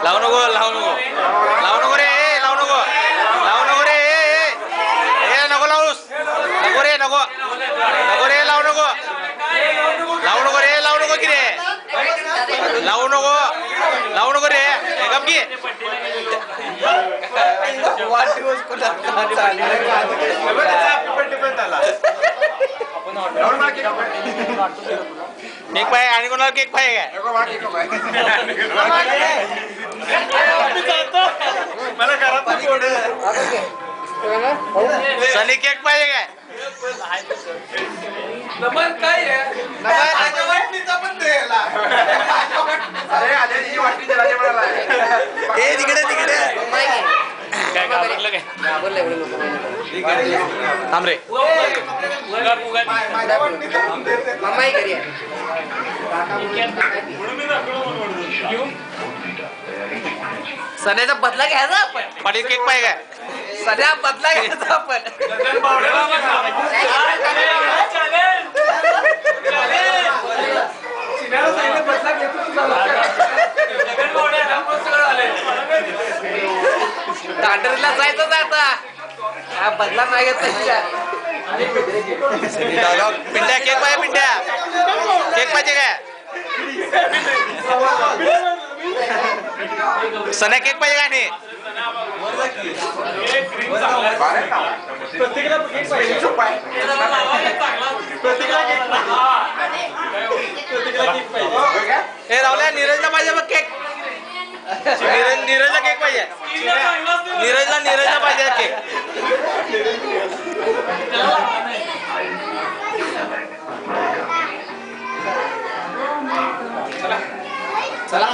लावू नको लावू नको लावू नको रे लावू नको लावू नको रे नको लावूस नको रे नको नको रे लावू नको लावू नको रे लावू नको की रे लावू नको रे गप की केक पाहिजे आणि कोणाला केक पाहिजे सनी केक पाहिजे काय तिकडे तिकडे काय घाबरलं काय थांब रे सध्याचा बदला घ्यायचा आपण पाटील केक पाहिजे काय सध्या बदला घ्यायचा आपण दांडरीला जायचं आता बदला नाही घेत पिंट्या केक पाहिजे पिंट्या केक पाहिजे काय सन्या केक पाहिजे का नाही हे रावल्या नीरजला पाहिजे बघ केक नीरजला केक पाहिजे नीरजला पाहिजे केक चला